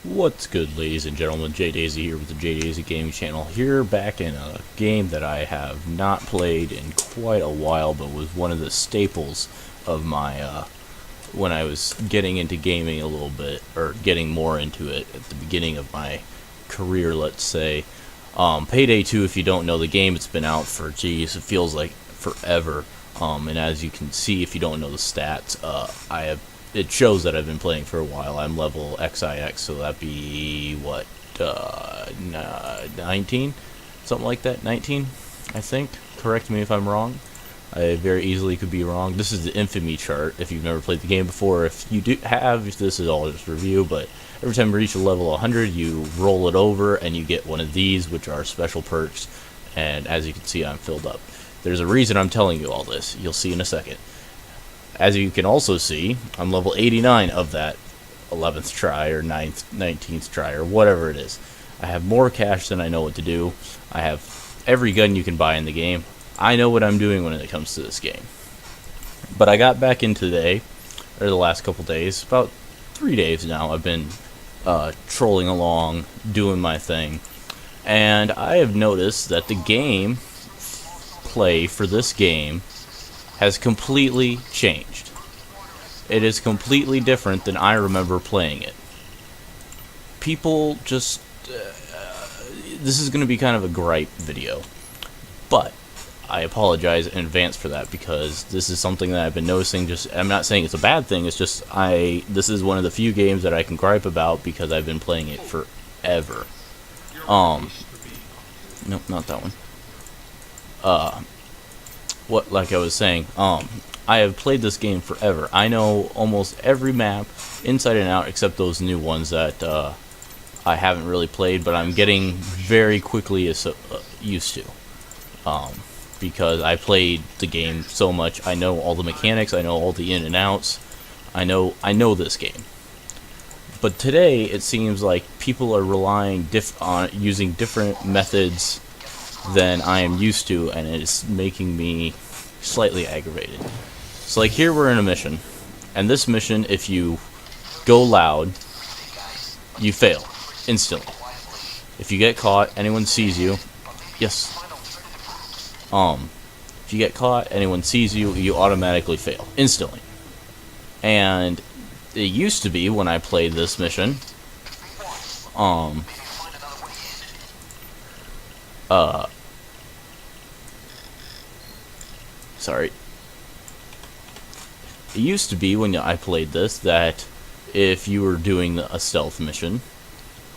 What's good, ladies and gentlemen? JDaisy here with the JDaisy Gaming Channel. Here back in a game that I have not played in quite a while, but was one of the staples of my, when I was getting into gaming a little bit, or getting more into it at the beginning of my career, let's say. Payday 2, if you don't know the game, it's been out for, geez, it feels like forever. And as you can see, if you don't know the stats, it shows that I've been playing for a while. I'm level XIX, so that'd be, what, 19? Something like that, 19, I think. Correct me if I'm wrong. I very easily could be wrong. This is the infamy chart, if you've never played the game before. If you do have, this is all just review, but every time you reach a level 100, you roll it over, and you get one of these, which are special perks, and as you can see, I'm filled up. There's a reason I'm telling you all this. You'll see in a second. As you can also see, I'm level 89 of that 11th try, or 19th try, or whatever it is. I have more cash than I know what to do. I have every gun you can buy in the game. I know what I'm doing when it comes to this game. But I got back in today, or the last couple days, about 3 days now. I've been trolling along, doing my thing. And I have noticed that the game play for this game has completely changed. It is completely different than I remember playing it. People just... this is going to be kind of a gripe video, but I apologize in advance for that because this is something that I've been noticing. I'm not saying it's a bad thing, it's just this is one of the few games that I can gripe about because I've been playing it forever. Nope, not that one. Like I was saying, I have played this game forever. I know almost every map inside and out except those new ones that I haven't really played, but I'm getting very quickly used to. Because I played the game so much. I know all the mechanics, I know all the in and outs. I know this game. But today it seems like people are relying on using different methods than I am used to, and it's making me slightly aggravated. So like here we're in a mission, and this mission, if you go loud, you fail instantly. If you get caught, anyone sees you, yes. If you get caught, anyone sees you, you automatically fail instantly. And it used to be when I played this mission, sorry. It used to be when I played this that if you were doing a stealth mission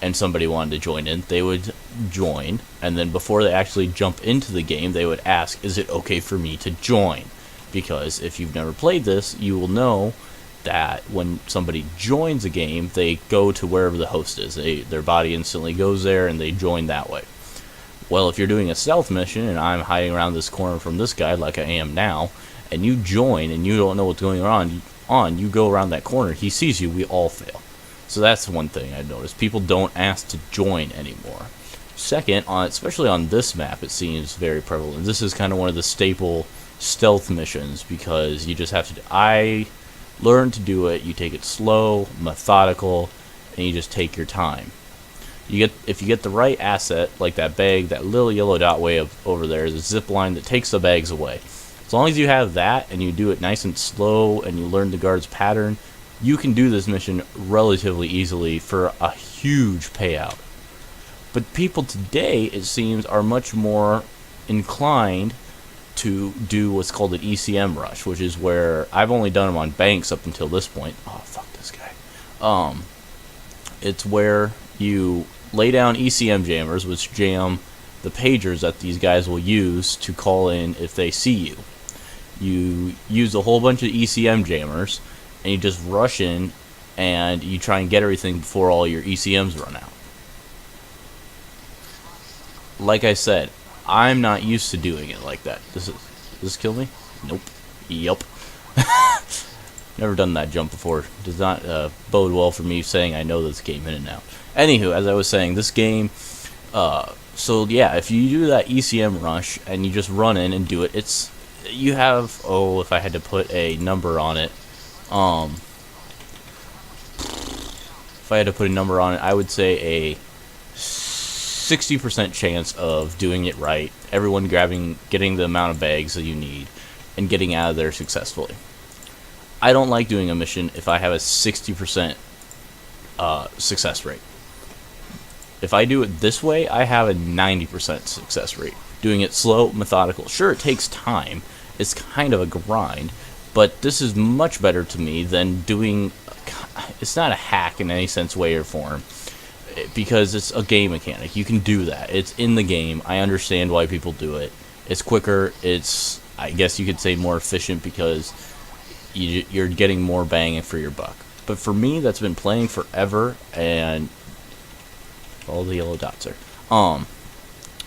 and somebody wanted to join in, they would join, and then before they actually jump into the game, they would ask, is it okay for me to join? Because if you've never played this, you will know that when somebody joins a game, they go to wherever the host is. Their body instantly goes there, and they join that way. Well, if you're doing a stealth mission, and I'm hiding around this corner from this guy like I am now, and you join, and you don't know what's going on, you go around that corner, he sees you, we all fail. So that's one thing I've noticed. People don't ask to join anymore. Second, especially on this map, it seems very prevalent. This is kind of one of the staple stealth missions because you just have to... I learned to do it. You take it slow, methodical, and you just take your time. If you get the right asset, like that bag, that little yellow dot way over there is a zip line that takes the bags away. As long as you have that and you do it nice and slow and you learn the guard's pattern, you can do this mission relatively easily for a huge payout. But people today, it seems, are much more inclined to do what's called an ECM rush, which is where I've only done them on banks up until this point. Oh, fuck this guy. It's where you lay down ECM jammers, which jam the pagers that these guys will use to call in if they see you. You use a whole bunch of ECM jammers, and you just rush in, and you try and get everything before all your ECMs run out. Like I said, I'm not used to doing it like that. Does this kill me? Nope. Yup. Never done that jump before. Does not bode well for me saying I know this game in and out. Anywho, as I was saying, this game... so yeah, if you do that ECM rush, and you just run in and do it, you have... Oh, if I had to put a number on it... if I had to put a number on it, I would say a 60% chance of doing it right, everyone getting the amount of bags that you need, and getting out of there successfully. I don't like doing a mission if I have a 60% success rate. If I do it this way, I have a 90% success rate. Doing it slow, methodical. Sure, it takes time. It's kind of a grind, but this is much better to me than doing... It's not a hack in any sense, way, or form, because it's a game mechanic. You can do that. It's in the game. I understand why people do it. It's quicker. It's, I guess you could say, more efficient because you're getting more bang for your buck. But for me, that's been playing forever, and all the yellow dots are,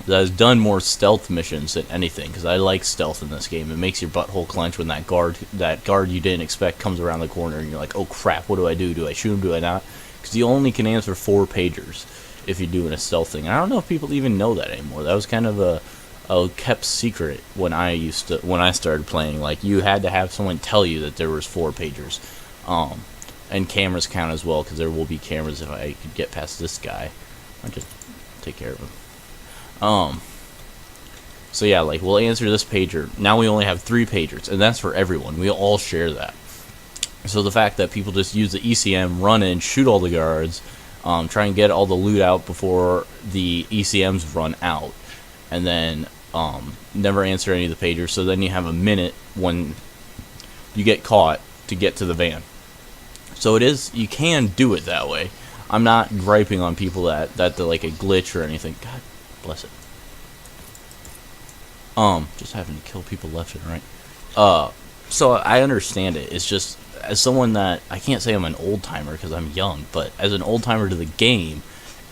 that has done more stealth missions than anything, because I like stealth in this game. It makes your butthole clench when that guard you didn't expect comes around the corner, and you're like, oh crap, what do I do? Do I shoot him? Do I not? Because you only can answer 4 pagers if you're doing a stealth thing. And I don't know if people even know that anymore. That was kind of a kept secret when I started playing. Like, you had to have someone tell you that there was 4 pagers. And cameras count as well, because there will be cameras if I could get past this guy. I'll just take care of him. So yeah, like, we'll answer this pager. Now we only have 3 pagers, and that's for everyone. We all share that. So the fact that people just use the ECM, run in, shoot all the guards, try and get all the loot out before the ECMs run out, and then never answer any of the pagers, so then you have a minute when you get caught to get to the van. So it is, you can do it that way. I'm not griping on people that they're like a glitch or anything. God bless it. Just having to kill people left and right. So I understand it. It's just, as someone that, I can't say I'm an old timer because I'm young, but as an old timer to the game,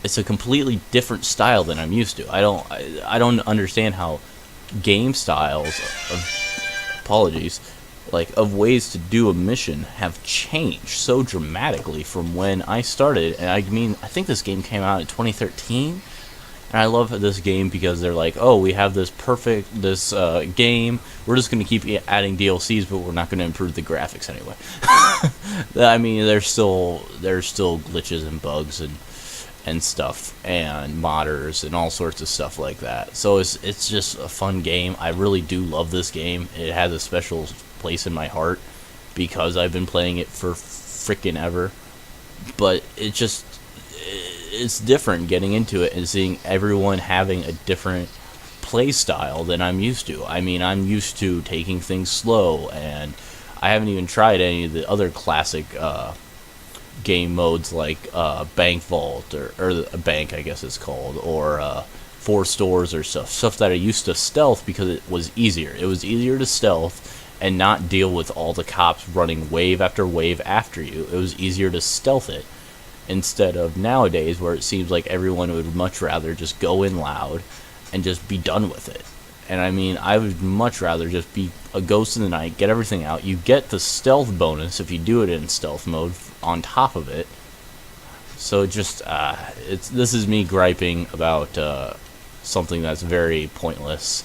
it's a completely different style than I'm used to. I don't understand how game styles of, apologies, like, of ways to do a mission have changed so dramatically from when I started. And I mean, I think this game came out in 2013. And I love this game because they're like, oh, we have this game. We're just going to keep adding DLCs, but we're not going to improve the graphics anyway. I mean, there's still glitches and bugs and stuff, and modders and all sorts of stuff like that. So it's just a fun game. I really do love this game. It has a special place in my heart because I've been playing it for frickin' ever. But it's different getting into it and seeing everyone having a different play style than I'm used to. I mean, I'm used to taking things slow, and I haven't even tried any of the other classic game modes like Bank Vault or a bank, I guess it's called, or 4 stores or stuff that I used to stealth because it was easier. It was easier to stealth and not deal with all the cops running wave after wave after you. It was easier to stealth it, instead of nowadays where it seems like everyone would much rather just go in loud and just be done with it. And I mean, I would much rather just be a ghost in the night, get everything out. You get the stealth bonus if you do it in stealth mode on top of it. So just, this is me griping about something that's very pointless.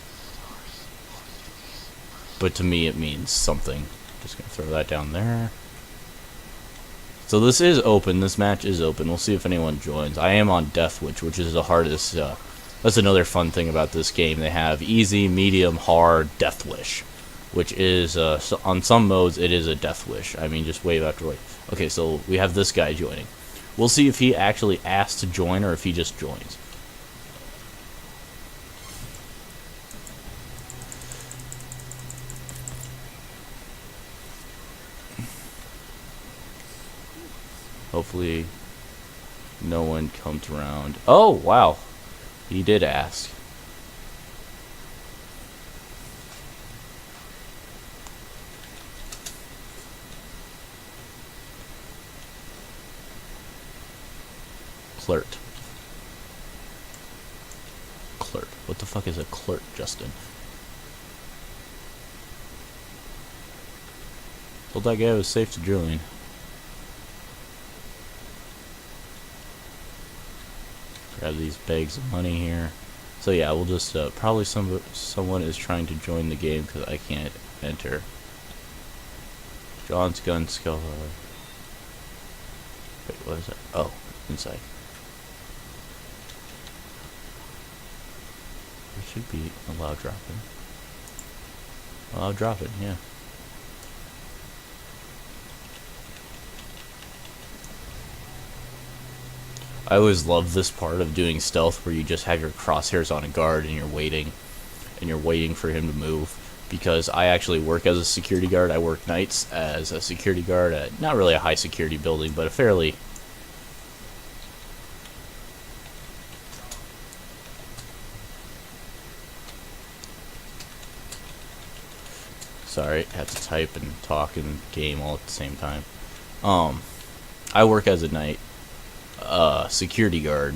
But to me it means something. Just gonna throw that down there. So this is open. This match is open. We'll see if anyone joins. I am on Death Wish, which is the hardest. That's another fun thing about this game. They have easy, medium, hard, Death Wish, which is so on some modes it is a Death Wish. I mean, just wave after wave. Okay, so we have this guy joining. We'll see if he actually asks to join or if he just joins. Hopefully no one comes around. Oh, wow. He did ask. Clerk. Clerk. What the fuck is a clerk, Justin? Told that guy it was safe to join. Grab these bags of money here. So yeah, we'll just probably someone is trying to join the game because I can't enter. John's gun skull. Wait, what is that? Oh, inside. It should be allow dropping. Allow dropping, yeah. I always love this part of doing stealth where you just have your crosshairs on a guard and you're waiting for him to move, because I actually work as a security guard. I work nights as a security guard at not really a high security building, but a fairly sorry, have to type and talk and game all at the same time. I work as a night security guard.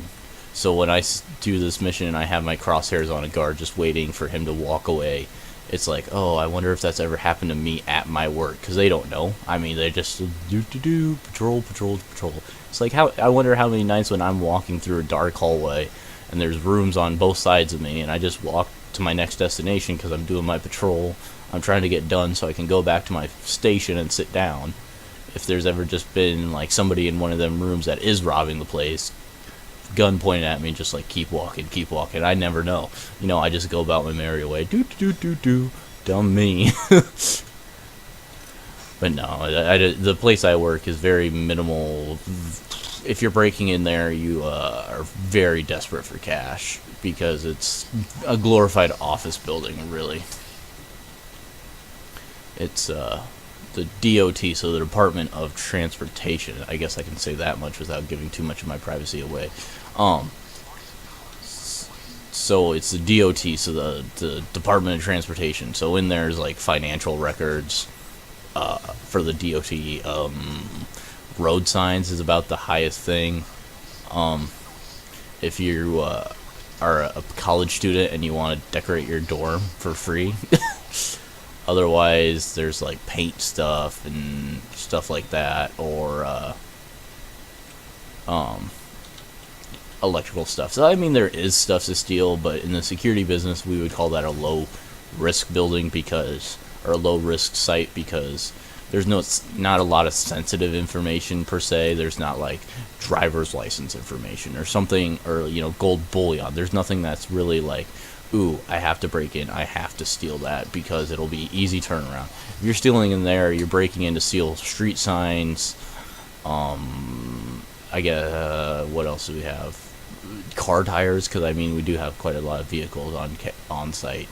So when I do this mission and I have my crosshairs on a guard just waiting for him to walk away, it's like, oh, I wonder if that's ever happened to me at my work, because they don't know. I mean, they just do patrol. It's like, I wonder how many nights when I'm walking through a dark hallway and there's rooms on both sides of me and I just walk to my next destination because I'm doing my patrol. I'm trying to get done so I can go back to my station and sit down. If there's ever just been like somebody in one of them rooms that is robbing the place, gun pointed at me, just like keep walking. I never know. You know, I just go about my merry way. Dumb me. But no, the place I work is very minimal. If you're breaking in there, you are very desperate for cash, because it's a glorified office building, really. It's the DOT, so the Department of Transportation. I guess I can say that much without giving too much of my privacy away. So it's the DOT, so the Department of Transportation. So in there's like financial records for the DOT. Road signs is about the highest thing. If you are a college student and you want to decorate your dorm for free. Otherwise, there's like paint stuff and stuff like that, or electrical stuff. So I mean, there is stuff to steal, but in the security business, we would call that a low risk building, or a low risk site, because there's not a lot of sensitive information per se. There's not like driver's license information or something, or gold bullion. There's nothing that's really like, ooh, I have to break in, I have to steal that, because it'll be easy turnaround. If you're stealing in there, you're breaking in to steal street signs. I guess what else do we have? Car tires, because I mean we do have quite a lot of vehicles on site.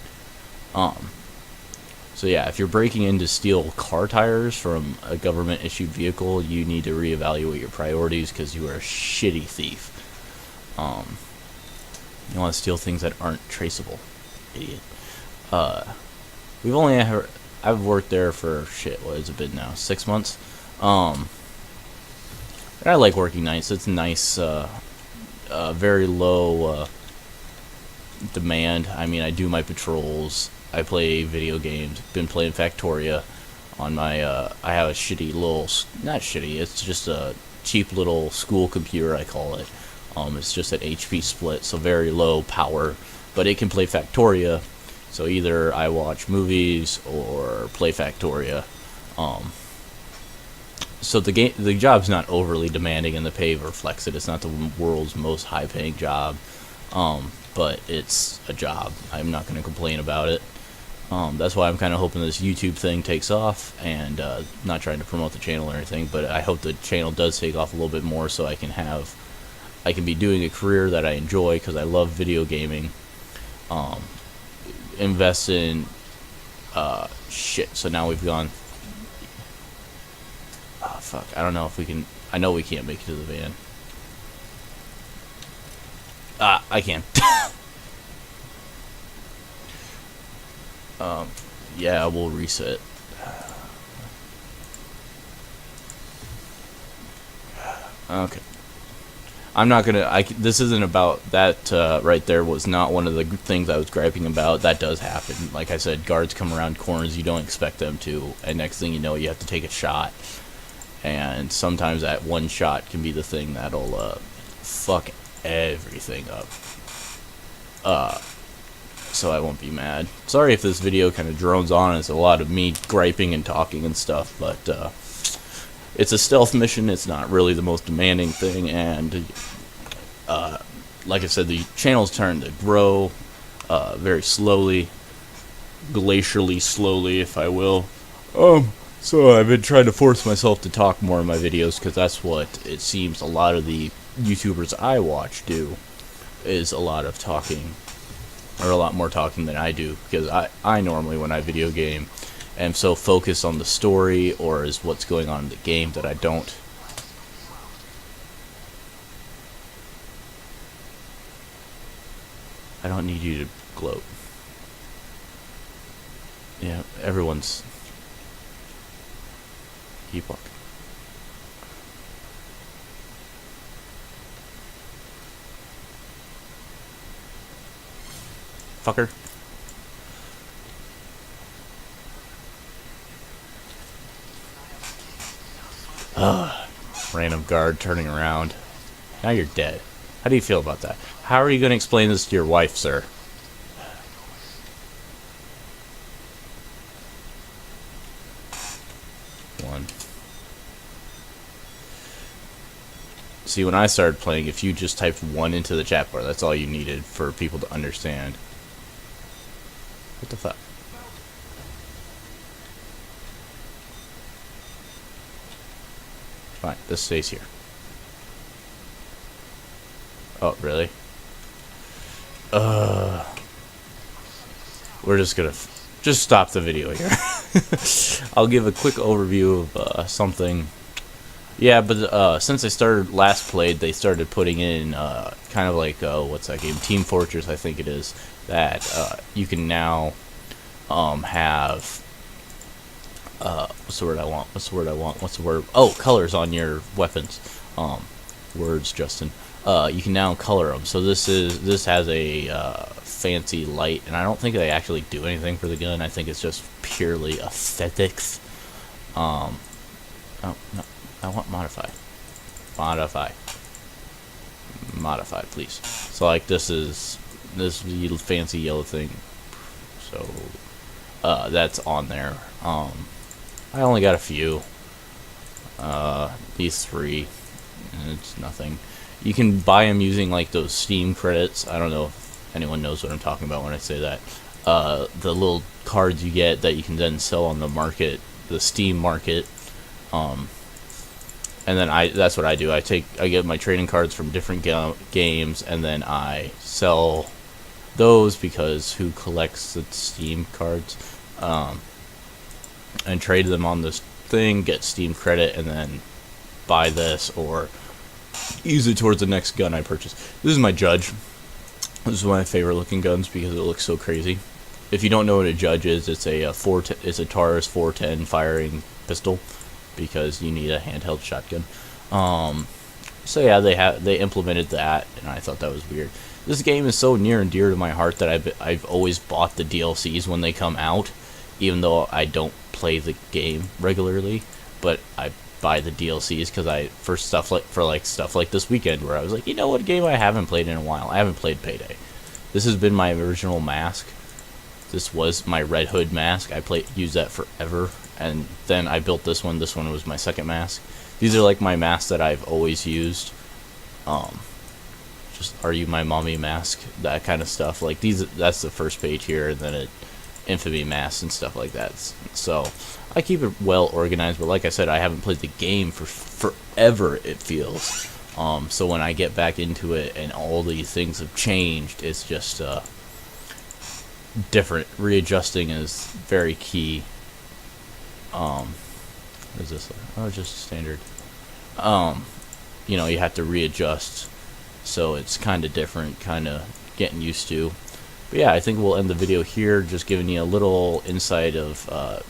So yeah, if you're breaking in to steal car tires from a government issued vehicle, you need to reevaluate your priorities, because you are a shitty thief. You want to steal things that aren't traceable, idiot. I've worked there for what has it been now? 6 months. And I like working nights. It's nice. Very low demand. I mean, I do my patrols. I play video games. Been playing Factoria on my. I have a shitty little. Not shitty. It's just a cheap little school computer, I call it. It's just an HP split, so very low power, but it can play Factoria. So either I watch movies or play Factoria. So the job's not overly demanding, and the pay reflects it. It's not the world's most high-paying job, but it's a job. I'm not going to complain about it. That's why I'm kind of hoping this YouTube thing takes off, and not trying to promote the channel or anything, but I hope the channel does take off a little bit more, so I can be doing a career that I enjoy, because I love video gaming. Invest in shit. So now we've gone. Oh fuck! I don't know if we can. I know we can't make it to the van. I can. Yeah, we'll reset. Okay. I'm not gonna. This isn't about that. Right there was not one of the things I was griping about. That does happen. Like I said, guards come around corners you don't expect them to, and next thing you know, you have to take a shot. And sometimes that one shot can be the thing that'll fuck everything up. So I won't be mad. Sorry if this video kind of drones on. It's a lot of me griping and talking and stuff, but It's a stealth mission. It's not really the most demanding thing, and like I said, the channel's starting to grow very slowly, glacially slowly, if I will. So I've been trying to force myself to talk more in my videos, because that's what it seems a lot of the YouTubers I watch do, is a lot of talking, or a lot more talking than I do, because I normally, when I video game, am so focused on the story or is what's going on in the game that I don't. I don't need you to gloat. Yeah, everyone's... Keep walking. Fucker. Random guard turning around. Now you're dead. How do you feel about that? How are you going to explain this to your wife, sir? One. See, when I started playing, if you just typed 1 into the chat bar, that's all you needed for people to understand. What the fuck? Fine, this stays here. Oh, really? We're just gonna just stop the video here. I'll give a quick overview of something. Yeah, but since I started last played, they started putting in kind of like what's that game? Team Fortress, I think it is. That you can now have what's the word I want? What's the word I want? What's the word? Oh, colors on your weapons. Words, Justin. You can now color them. So this has a fancy light, and I don't think they actually do anything for the gun. I think it's just purely aesthetics. Oh no, I want modify, please. So like this is this fancy yellow thing. So that's on there. I only got a few. These 3. And it's nothing. You can buy them using like those Steam credits. I don't know if anyone knows what I'm talking about when I say that. The little cards you get that you can then sell on the market, the Steam market. And then that's what I do. I get my trading cards from different games, and then I sell those, because who collects the Steam cards? And trade them on this thing, get Steam credit, and then buy this or use it towards the next gun I purchase. This is my Judge. This is one of my favorite looking guns because it looks so crazy. If you don't know what a Judge is, it's a Taurus 410 firing pistol, because you need a handheld shotgun. So yeah, they implemented that, and I thought that was weird. This game is so near and dear to my heart that I've always bought the DLCs when they come out, even though I don't play the game regularly. But I buy the DLCs because for stuff like this weekend, where I was like, you know what game I haven't played in a while? I haven't played Payday. This has been my original mask. This was my Red Hood mask. I used that forever, and then I built this one. This one was my second mask. These are like my masks that I've always used. Just Are You My Mommy mask, that kind of stuff. Like that's the first page here, and then infamy masks and stuff like that. So I keep it well organized, but like I said, I haven't played the game for forever, it feels. So when I get back into it and all these things have changed, it's just different. Readjusting is very key. What is this? Oh, just standard. You know, you have to readjust, so it's kind of different, kind of getting used to. But yeah, I think we'll end the video here, just giving you a little insight of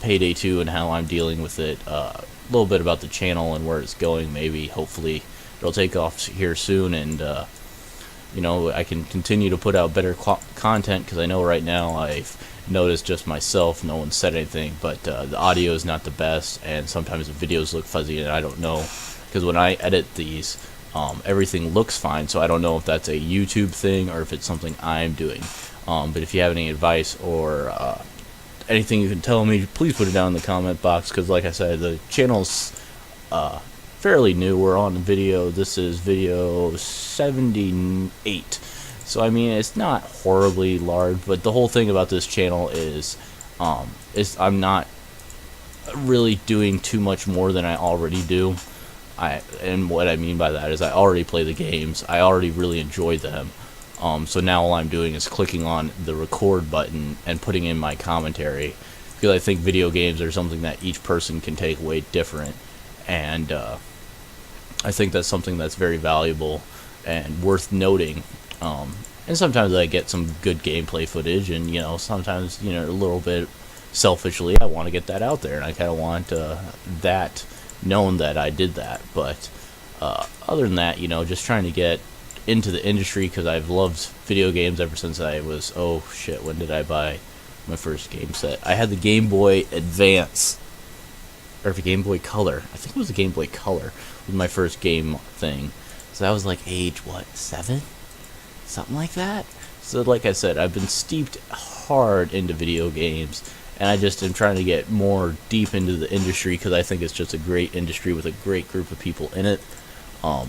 Payday 2 and how I'm dealing with it. A little bit about the channel and where it's going. Maybe, hopefully, it'll take off here soon, and you know, I can continue to put out better content, because I know right now I've noticed just myself, no one said anything, but the audio is not the best, and sometimes the videos look fuzzy, and I don't know, because when I edit these, everything looks fine, so I don't know if that's a YouTube thing or if it's something I'm doing. But if you have any advice or anything you can tell me, please put it down in the comment box, because like I said, the channel's fairly new. We're on video. This is video 78. So I mean, it's not horribly large, but the whole thing about this channel is I'm not really doing too much more than I already do. And what I mean by that is I already play the games. I already really enjoy them. So now all I'm doing is clicking on the record button and putting in my commentary, because I think video games are something that each person can take away different, and I think that's something that's very valuable and worth noting. And sometimes I get some good gameplay footage, and sometimes a little bit selfishly I want to get that out there, and I kind of want that known that I did that. But other than that, just trying to get into the industry, because I've loved video games ever since I was, oh shit, when did I buy my first game set? I had the Game Boy Advance, or the Game Boy Color. I think it was the Game Boy Color was my first game thing. So that was like age, 7? Something like that. So like I said, I've been steeped hard into video games, and I just am trying to get more deep into the industry, because I think it's just a great industry with a great group of people in it.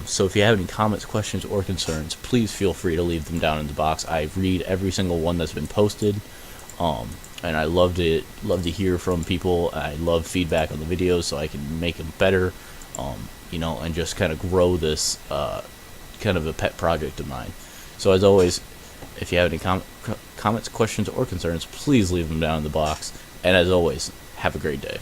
So if you have any comments, questions, or concerns, please feel free to leave them down in the box. I read every single one that's been posted, and I love to hear from people. I love feedback on the videos so I can make them better, and just kind of grow this kind of a pet project of mine. So as always, if you have any comments, questions, or concerns, please leave them down in the box. And as always, have a great day.